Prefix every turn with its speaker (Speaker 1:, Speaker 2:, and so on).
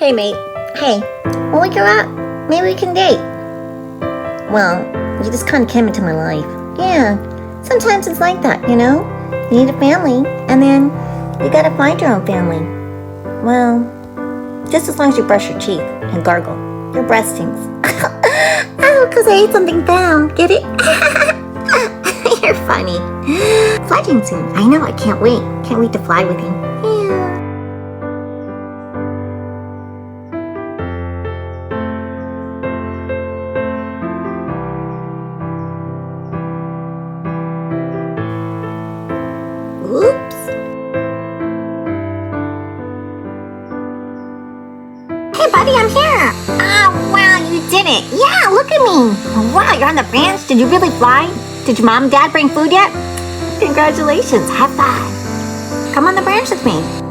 Speaker 1: Hey, mate. Hey, when we grow up, maybe we can date. Well, you just kind of came into my life. Yeah, sometimes it's like that, you know? You need a family, and then you gotta find your own family. Well, just as long as you brush your teeth and gargle. Your breath stinks. Oh, because I ate something foul. Get it? You're funny. Fledging soon. I know, I can't wait. Can't wait to fly with you. Yeah. Oops. Hey, buddy, I'm here. Oh, wow, you did it. Yeah, look at me. Wow, you're on the branch. Did you really fly? Did your mom and dad bring food yet? Congratulations. High five. Come on the branch with me.